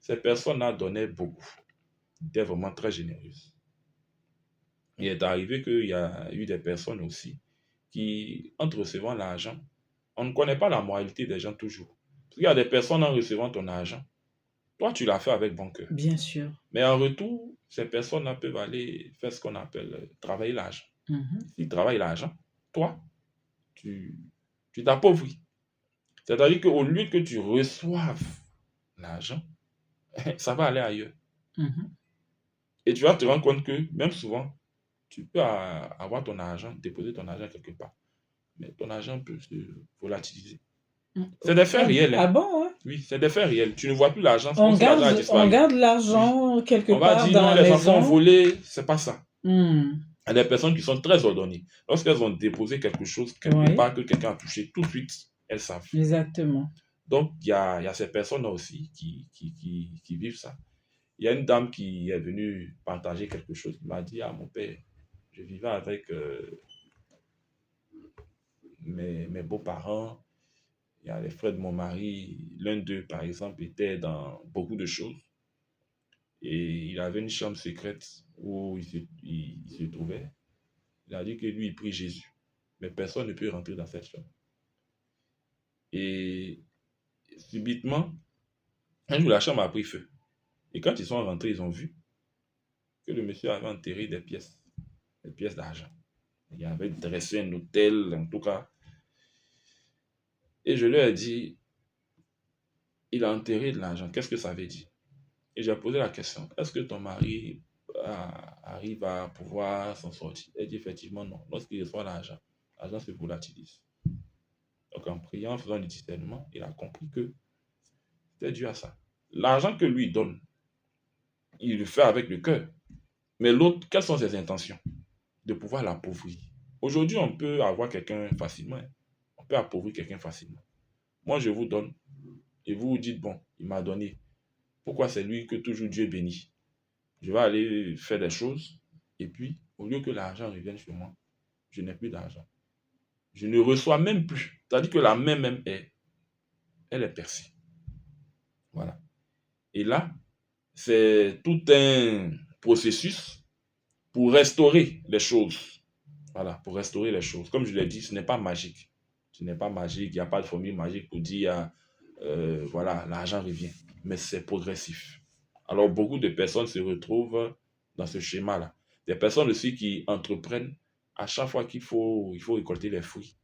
ces personnes-là donnaient beaucoup. était vraiment très généreuse. Il est arrivé qu'il y a eu des personnes aussi qui, en te recevant l'argent, on ne connaît pas la moralité des gens toujours. Parce qu'il y a des personnes en recevant ton argent, toi tu l'as fait avec bon cœur. Bien sûr. Mais en retour, ces personnes-là peuvent aller faire ce qu'on appelle travailler l'argent. S'ils travaillent l'argent, toi, tu tu t'appauvris. C'est-à-dire qu'au lieu que tu reçoives l'argent, ça va aller ailleurs. Et tu vas te rendre compte que même souvent, tu peux avoir ton argent, déposer ton argent quelque part. Mais ton argent peut se volatiliser. C'est des faits réels. Ah bon, ouais? Oui, c'est des faits réels. Tu ne vois plus l'argent, c'est comme si l'argent a On disparu. garde l'argent quelque On va part dire dans non, la les enfants ont maison. volé, c'est pas ça. Hmm. Il y a des personnes qui sont très ordonnées. Lorsqu'elles ont déposé quelque chose quelque Oui, part que quelqu'un a touché, tout de suite, elles savent. exactement. Donc, il y a ces personnes-là aussi qui vivent ça. Il y a une dame qui est venue partager quelque chose. Elle m'a dit, ah mon père, je vivais avec mes beaux-parents. Il y a les frères de mon mari. L'un d'eux, par exemple, était dans beaucoup de choses. Et il avait une chambre secrète où il se trouvait. Il a dit que lui, il prie Jésus. Mais personne ne peut rentrer dans cette chambre. Et subitement, un jour, la chambre a pris feu. Et quand ils sont rentrés, ils ont vu que le monsieur avait enterré des pièces d'argent. Il avait dressé un hôtel, en tout cas. Et je leur ai dit, il a enterré de l'argent. Qu'est-ce que ça veut dire? Et j'ai posé la question, est-ce que ton mari arrive à pouvoir s'en sortir? Elle dit effectivement non. Lorsqu'il reçoit l'argent se volatilise. Donc en priant, en faisant du discernement, il a compris que c'était dû à ça. L'argent que lui donne, il le fait avec le cœur. Mais l'autre, quelles sont ses intentions? De pouvoir l'appauvrir. Aujourd'hui, on peut avoir quelqu'un facilement. On peut appauvrir quelqu'un facilement. Moi, je vous donne et vous vous dites, bon, il m'a donné. Pourquoi c'est lui que toujours Dieu bénit? Je vais aller faire des choses et puis, au lieu que l'argent revienne chez moi, je n'ai plus d'argent. Je ne reçois même plus. C'est-à-dire que la main même elle est percée. Voilà. Et là, c'est tout un processus pour restaurer les choses. Voilà, pour restaurer les choses. Comme je l'ai dit, ce n'est pas magique. Ce n'est pas magique, il n'y a pas de formule magique pour dire, voilà, l'argent revient. Mais c'est progressif. Alors, beaucoup de personnes se retrouvent dans ce schéma-là. Des personnes aussi qui entreprennent à chaque fois il faut récolter les fruits,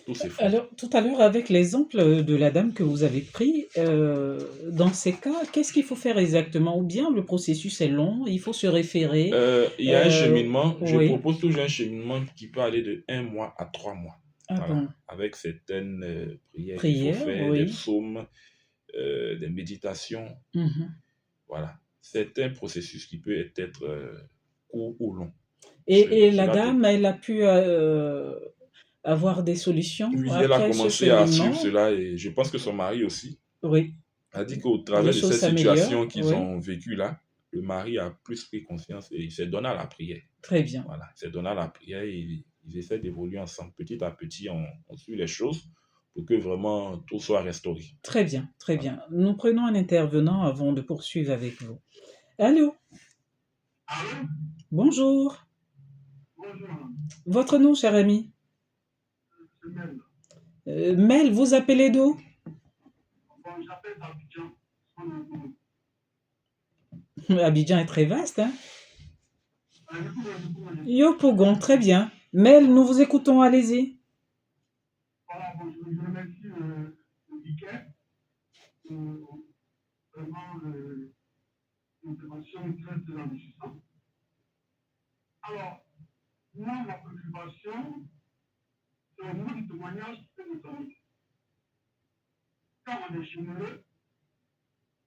tous ces fruits. Alors, tout à l'heure, avec l'exemple de la dame que vous avez pris, dans ces cas, qu'est-ce qu'il faut faire exactement? Ou bien le processus est long, il faut se référer. Il y a un cheminement, je Oui. propose toujours un cheminement qui peut aller de 1 mois à 3 mois. Ah Voilà, bon. avec certaines prières qu'il faut Prière, faire, des oui. psaumes, des méditations. Voilà, c'est un processus qui peut être court ou long. Et la Cela dame, dépend. elle a pu avoir des solutions Oui, elle a après ce commencé à suivre cheminement? cela et je pense que son mari aussi Oui. a dit qu'au Les travers de choses ces s'améliorent, situations qu'ils oui. ont vécues là, le mari a plus pris conscience et il s'est donné à la prière. Très bien. Voilà, il s'est donné à la prière et ils essaient d'évoluer ensemble. Petit à petit, on suit les choses pour que vraiment tout soit restauré. Très bien, très Voilà. bien. Nous prenons un intervenant avant de poursuivre avec vous. Allô? Bonjour. Votre nom, cher ami? Mel, vous appelez d'où? Abidjan est très vaste, hein? Yopougon, très bien. Mel, nous vous écoutons, allez-y. Voilà, bon, je remercie le week-end pour vraiment l'intervention très enrichissante. Alors, moi, ma préoccupation, c'est au niveau du témoignage que nous avons. Quand on est généreux,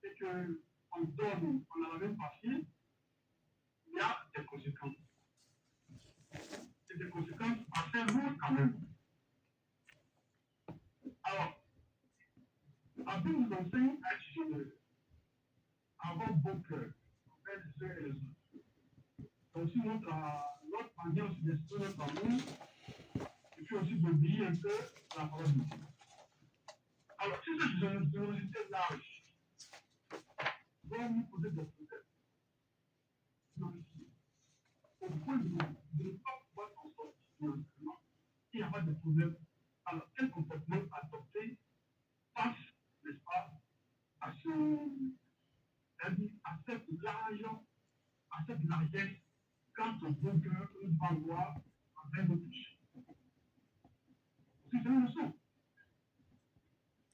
c'est qu'on donne, on a la même partie, il y a des conséquences. Et des conséquences assez lourdes quand même. Alors, la Bible nous enseigne à être généreux, à avoir bon cœur, envers les uns et les autres. C'est aussi notre manière aussi d'exprimer notre amour, et puis aussi d'oublier un peu la parole de Dieu. Alors, si cette générosité large doit nous poser des problèmes, au point de ne pas pouvoir s'en sortir financièrement, il n'y a pas de problème. Alors, quel comportement adopter face, n'est-ce pas, à à cette largesse, à cette largesse, quand on veut qu'on va voir avec le péché. C'est une leçon.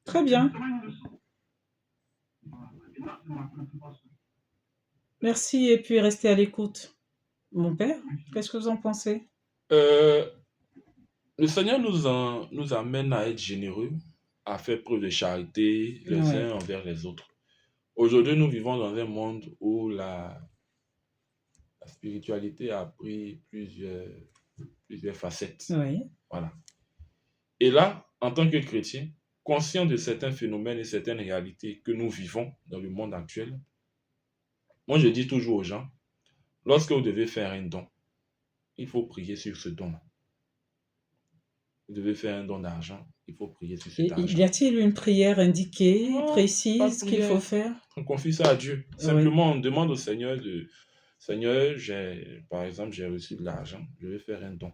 Très bien. C'est une leçon. Voilà. Et là, c'est ma préoccupation. Merci et puis restez à l'écoute. Mon père, qu'est-ce que vous en pensez? Euh, le Seigneur nous amène à être généreux, à faire preuve de charité les Ouais, uns envers les autres. Aujourd'hui, nous vivons dans un monde où la spiritualité a pris plusieurs facettes. oui. Voilà. Et là, en tant que chrétien, conscient de certains phénomènes et certaines réalités que nous vivons dans le monde actuel, moi je dis toujours aux gens, lorsque vous devez faire un don, il faut prier sur ce don-là. Vous devez faire un don d'argent, il faut prier sur cet Et y argent. a-t-il une prière indiquée, Non, pas de précise qu'il faut prière. faire? On confie ça à Dieu. Oui, Simplement, on demande au Seigneur Seigneur, par exemple, j'ai reçu de l'argent, je vais faire un don.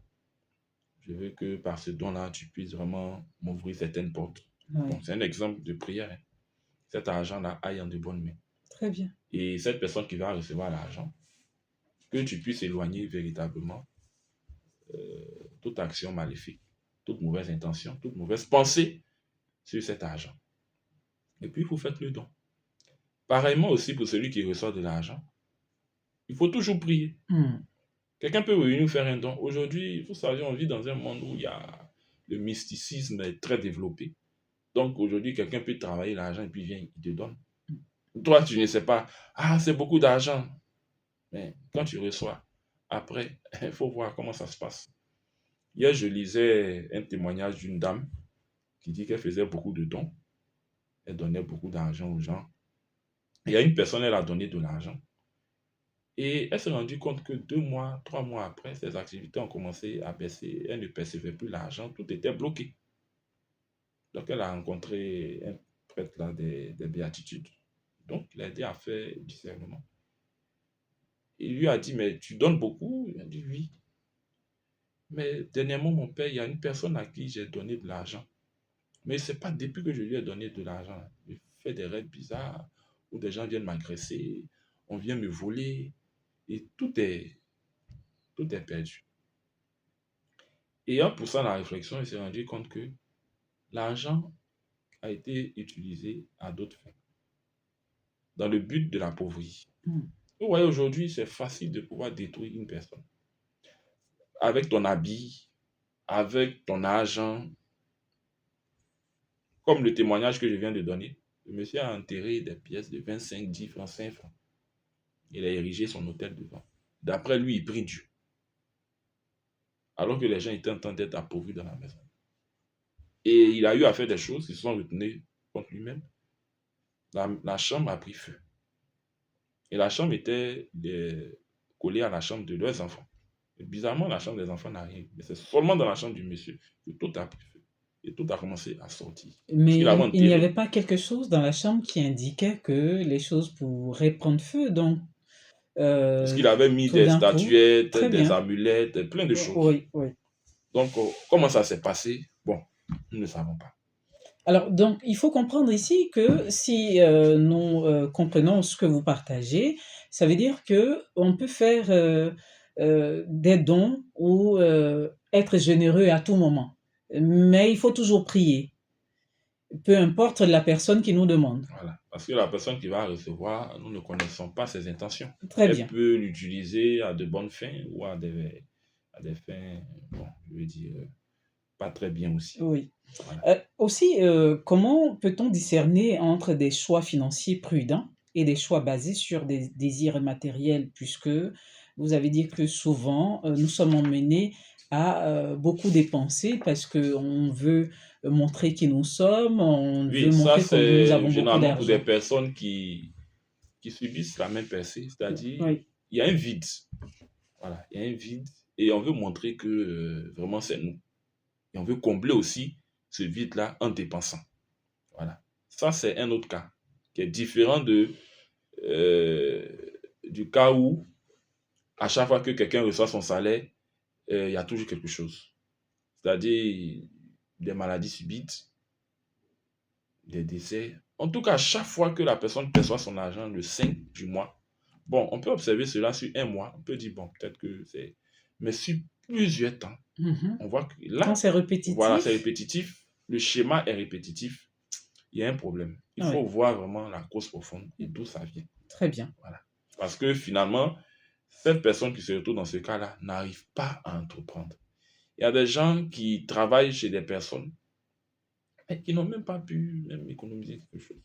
Je veux que par ce don-là, tu puisses vraiment m'ouvrir certaines portes. oui. Bon, c'est un exemple de prière, hein. Cet argent-là aille en de bonnes mains. Très bien. Et cette personne qui va recevoir l'argent, que tu puisses éloigner véritablement toute action maléfique, toute mauvaise intention, toute mauvaise pensée sur cet argent. Et puis, vous faites le don. Pareillement aussi pour celui qui reçoit de l'argent, il faut toujours prier. Hmm. Quelqu'un peut venir nous faire un don. Aujourd'hui, vous savez, on vit dans un monde où il y a le mysticisme est très développé. Donc aujourd'hui, quelqu'un peut travailler l'argent et puis vient, il te donne. Toi, tu ne sais pas, ah, c'est beaucoup d'argent. Mais quand tu reçois, après, il faut voir comment ça se passe. Hier, je lisais un témoignage d'une dame qui dit qu'elle faisait beaucoup de dons. Elle donnait beaucoup d'argent aux gens. Et à une personne, elle a donné de l'argent. Et elle s'est rendue compte que 2 mois, 3 mois après, ses activités ont commencé à baisser. Elle ne percevait plus l'argent. Tout était bloqué. Donc, elle a rencontré un prêtre là, des béatitudes. Donc, il a aidé à faire discernement. Il lui a dit, mais tu donnes beaucoup? Il a dit, oui. Mais dernièrement, mon père, il y a une personne à qui j'ai donné de l'argent. Mais ce n'est pas depuis que je lui ai donné de l'argent. Il fait des rêves bizarres où des gens viennent m'agresser, on vient me voler, et tout est perdu. Et en poussant la réflexion, il s'est rendu compte que l'argent a été utilisé à d'autres fins, dans le but de l'appauvrir. Hmm. Vous voyez, aujourd'hui, c'est facile de pouvoir détruire une personne. Avec ton habit, avec ton argent, comme le témoignage que je viens de donner, le monsieur a enterré des pièces de 25, 10 francs, 5 francs. Il a érigé son hôtel devant. D'après lui, il prie Dieu. Alors que les gens étaient en train d'être appauvris dans la maison. Et il a eu à faire des choses qui se sont retournées contre lui-même. La chambre a pris feu. Et la chambre était collée à la chambre de leurs enfants. Et bizarrement, la chambre des enfants n'a rien. Mais c'est seulement dans la chambre du monsieur que tout a pris feu. Et tout a commencé à sortir. Mais Parce qu'il avait il n'y avait enterré. pas quelque chose dans la chambre qui indiquait que les choses pourraient prendre feu, donc Parce euh, qu'il avait mis tout des d'un coup. statuettes, Très des bien. amulettes, plein de choses. Oui, oui. Donc, comment ça s'est passé? Bon, nous ne savons pas. Alors, donc, il faut comprendre ici que si nous comprenons ce que vous partagez, ça veut dire que on peut faire des dons ou être généreux à tout moment. Mais il faut toujours prier, peu importe la personne qui nous demande. Voilà. Parce que la personne qui va recevoir, nous ne connaissons pas ses intentions. Très Elle bien. peut l'utiliser à de bonnes fins ou à des fins, bon, je veux dire, pas très bien aussi. Oui. Voilà. Aussi, comment peut-on discerner entre des choix financiers prudents et des choix basés sur des désirs matériels? Puisque vous avez dit que souvent, nous sommes emmenés à beaucoup dépenser parce qu'on veut montrer qui nous sommes, on veut Oui, ça montrer que nous c'est avons beaucoup généralement pour des d'argent. personnes qui subissent la même percée, c'est-à-dire Oui, il y a un vide. Voilà, il y a un vide et on veut montrer que vraiment c'est nous. Et on veut combler aussi ce vide-là en dépensant. Voilà. Ça, c'est un autre cas qui est différent euh, du cas où à chaque fois que quelqu'un reçoit son salaire, il y a toujours quelque chose. C'est-à-dire des maladies subites, des décès. En tout cas, à chaque fois que la personne perçoit son argent le 5 du mois, bon, on peut observer cela sur un mois. On peut dire, bon, peut-être que c'est... Mais sur plusieurs temps, Mhm. on voit que Quand là, c'est voilà, c'est répétitif, répétitif. Le schéma est répétitif. Il y a un problème. Il oui, faut voir vraiment la cause profonde et d'où ça vient. très bien. Voilà. Parce que finalement, cette personne qui se retrouve dans ce cas-là n'arrive pas à entreprendre. Il y a des gens qui travaillent chez des personnes et qui n'ont même pas pu même économiser quelque chose.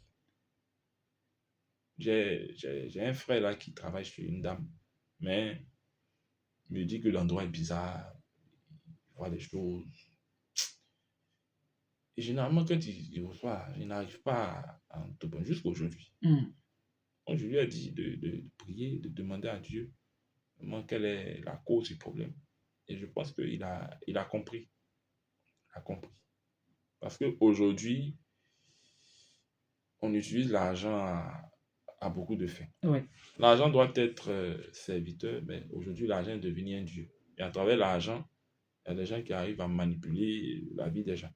J'ai un frère là qui travaille chez une dame, mais il me dit que l'endroit est bizarre, il voit des choses. Et généralement, quand il reçoit, il n'arrive pas à entreprendre jusqu'à aujourd'hui. Mm. Donc, je lui ai dit de prier, de demander à Dieu vraiment quelle est la cause du problème. Et je pense il a compris. Il a compris. Parce qu'aujourd'hui, on utilise l'argent à beaucoup de fins. Oui. L'argent doit être serviteur, mais aujourd'hui, l'argent est devenu un dieu. Et à travers l'argent, il y a des gens qui arrivent à manipuler la vie des gens.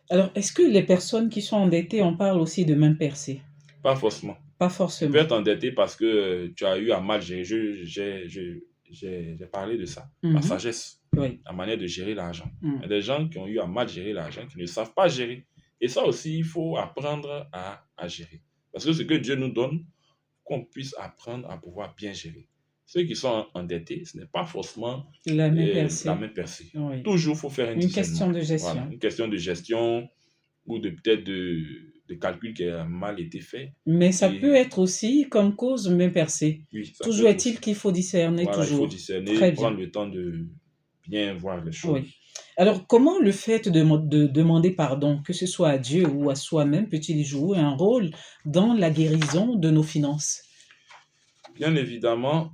Alors, est-ce que les personnes qui sont endettées, on parle aussi de main percée? Pas forcément. Pas Tu peux forcément. être endetté parce que tu as eu à mal gérer. J'ai parlé de ça. La Mhm. sagesse, Oui. la manière de gérer l'argent. Il y a Mm. des gens qui ont eu à mal gérer l'argent, qui ne savent pas gérer. Et ça aussi, il faut apprendre à gérer. Parce que ce que Dieu nous donne, qu'on puisse apprendre à pouvoir bien gérer. Ceux qui sont endettés, ce n'est pas forcément La main la percée. main percée. Oui. Toujours, il faut faire un Une discernement. question de Voilà, gestion. une question de gestion ou de peut-être de calcul qui a mal été fait. Mais ça peut Et être aussi comme cause main percée. oui, ça peut Toujours être est-il aussi. qu'il faut discerner Voilà, il faut toujours. discerner, Très prendre bien. le temps de bien voir les Oui. choses. Alors, comment le fait de demander pardon, que ce soit à Dieu ou à soi-même, peut-il jouer un rôle dans la guérison de nos finances? Bien évidemment,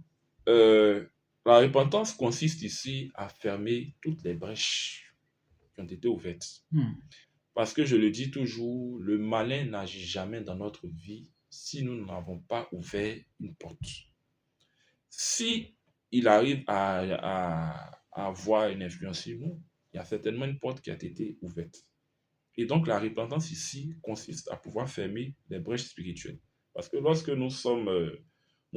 la repentance consiste ici à fermer toutes les brèches qui ont été ouvertes. Hmm. Parce que je le dis toujours, le malin n'agit jamais dans notre vie si nous n'avons pas ouvert une porte. Si il arrive à avoir une influence sur nous, il y a certainement une porte qui a été ouverte. Et donc la repentance ici consiste à pouvoir fermer les brèches spirituelles. Parce que lorsque nous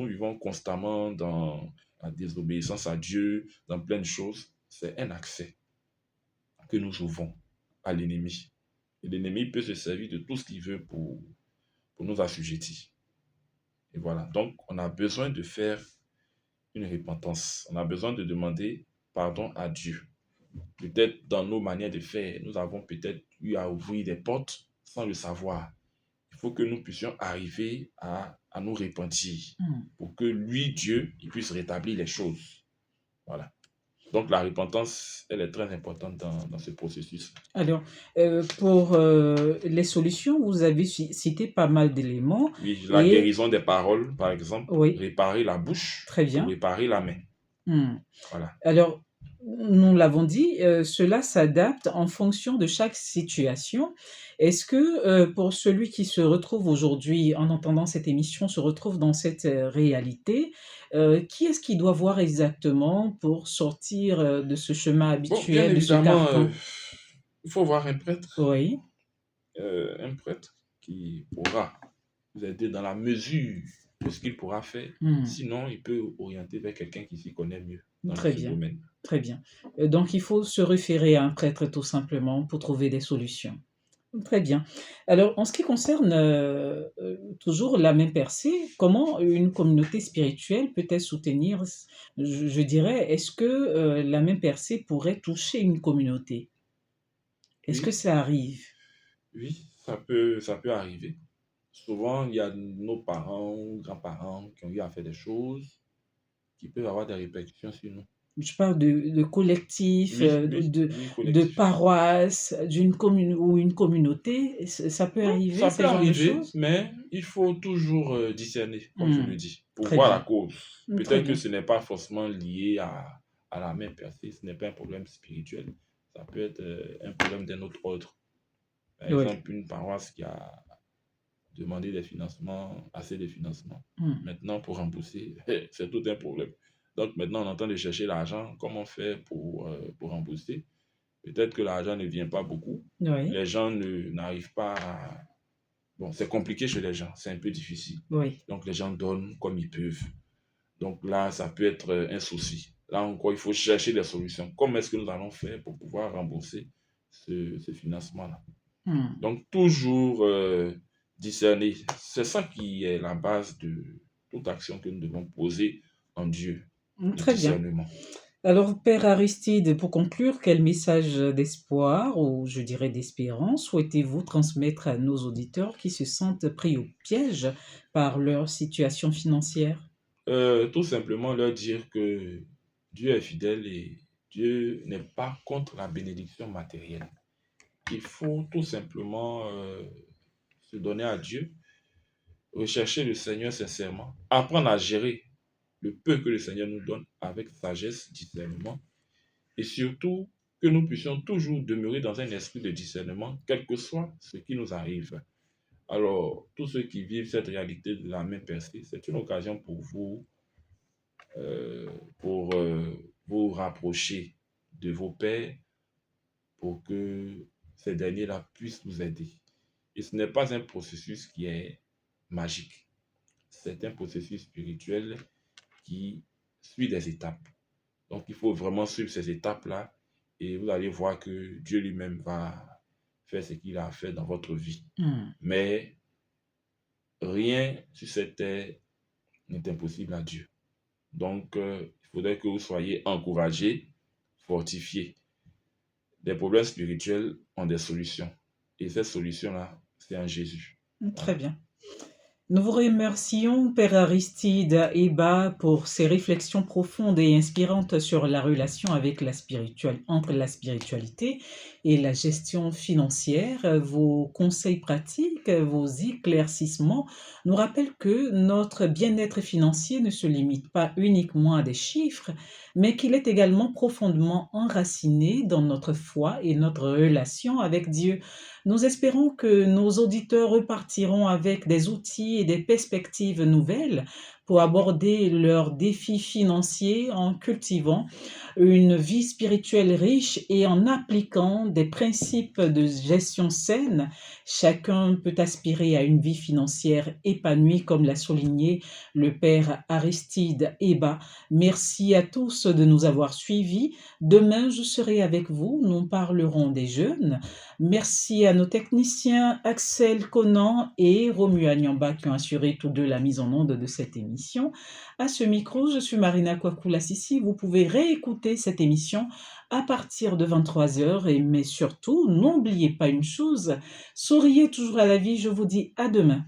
vivons constamment dans la désobéissance à Dieu, dans plein de choses, c'est un accès que nous ouvrons à l'ennemi. Et l'ennemi peut se servir de tout ce qu'il veut pour nous assujettir. Et voilà, donc on a besoin de faire une repentance. On a besoin de demander pardon à Dieu. Peut-être dans nos manières de faire, nous avons peut-être eu à ouvrir des portes sans le savoir. Il faut que nous puissions arriver à nous repentir Hmm. pour que lui, Dieu, il puisse rétablir les choses. Voilà. Donc la repentance, elle est très importante dans ce processus. Alors, pour les solutions, vous avez cité pas mal d'éléments Oui, la et guérison des paroles, par exemple, oui, réparer la bouche très pour bien. réparer la main. Hmm. Voilà. Alors, nous l'avons dit, cela s'adapte en fonction de chaque situation. Est-ce que, pour celui qui se retrouve aujourd'hui, en entendant cette émission, se retrouve dans cette, réalité, qui est-ce qui doit voir exactement pour sortir, de ce chemin Bon, bien habituel, de ce évidemment, carcan? il faut voir Oui. un prêtre qui pourra vous aider dans la mesure de ce qu'il pourra faire. Mmh. Sinon, il peut orienter vers quelqu'un qui s'y connaît mieux dans Très ce bien, domaine. très bien. Donc il faut se référer à un prêtre tout simplement pour trouver des solutions. Très bien. Alors, en ce qui concerne, toujours la main percée, comment une communauté spirituelle peut-elle soutenir je dirais, est-ce que, la main percée pourrait toucher une communauté? Est-ce que Oui, ça arrive? oui, ça peut arriver. Souvent, il y a nos parents ou grands-parents qui ont eu à faire des choses qui peuvent avoir des répercussions sur nous. Je parle de collectif, Oui, oui, de oui, de collectif. paroisse, d'une commune ou une communauté, ça peut Bon, arriver, ça peut ces genres de arriver, choses? mais il faut toujours discerner, comme je Mmh. le dis, pour Très voir la bien, cause. très Peut-être que bien. ce n'est pas forcément lié à la main percée, ce n'est pas un problème spirituel. Ça peut être un problème d'un autre ordre. Par Oui. exemple, une paroisse qui a demandé des financements, assez de financements. Mmh. Maintenant, pour rembourser, c'est tout un problème. Donc maintenant, on est en train de chercher l'argent. Comment on fait pour rembourser? Peut-être que l'argent ne vient pas beaucoup. Oui, Les gens n'arrivent pas à... Bon, c'est compliqué chez les gens, c'est un peu difficile. oui. Donc les gens donnent comme ils peuvent. Donc là, ça peut être un souci. Là encore, il faut chercher des solutions. Comment est-ce que nous allons faire pour pouvoir rembourser ce financement-là? Hmm. Donc toujours discerner. C'est ça qui est la base de toute action que nous devons poser en Dieu, le Très bien. discernement. Alors, Père Aristide, pour conclure, quel message d'espoir ou je dirais d'espérance souhaitez-vous transmettre à nos auditeurs qui se sentent pris au piège par leur situation financière? Tout simplement leur dire que Dieu est fidèle et Dieu n'est pas contre la bénédiction matérielle. Il faut tout simplement se donner à Dieu, rechercher le Seigneur sincèrement, apprendre à gérer le peu que le Seigneur nous donne avec sagesse, discernement, et surtout que nous puissions toujours demeurer dans un esprit de discernement, quel que soit ce qui nous arrive. Alors, tous ceux qui vivent cette réalité de la main percée, c'est une occasion euh, pour vous rapprocher de vos pères pour que ces derniers-là puissent vous aider. Et ce n'est pas un processus qui est magique. C'est un processus spirituel qui suit des étapes. Donc, il faut vraiment suivre ces étapes-là et vous allez voir que Dieu lui-même va faire ce qu'il a fait dans votre vie. Mais rien sur cette terre n'est impossible à Dieu. Donc, il faudrait que vous soyez encouragés, fortifiés. Les problèmes spirituels ont des solutions. Et cette solution-là, c'est en Jésus. Très bien. Nous vous remercions, Père Aristide Eba, pour ces réflexions profondes et inspirantes sur la relation avec entre la spiritualité et la gestion financière. Vos conseils pratiques, vos éclaircissements nous rappellent que notre bien-être financier ne se limite pas uniquement à des chiffres, mais qu'il est également profondément enraciné dans notre foi et notre relation avec Dieu. Nous espérons que nos auditeurs repartiront avec des outils et des perspectives nouvelles pour aborder leurs défis financiers en cultivant une vie spirituelle riche et en appliquant des principes de gestion saine. Chacun peut aspirer à une vie financière épanouie, comme l'a souligné le Père Aristide Eba. Merci à tous de nous avoir suivis. Demain, je serai avec vous. Nous parlerons des jeunes. Merci à nos techniciens Axel Conan et Romuald Nyamba qui ont assuré tous deux la mise en onde de cette émission. À ce micro, je suis Marina Kwakoula-Sissi. Vous pouvez réécouter cette émission à partir de 23h. Mais surtout, n'oubliez pas une chose, souriez toujours à la vie. Je vous dis à demain.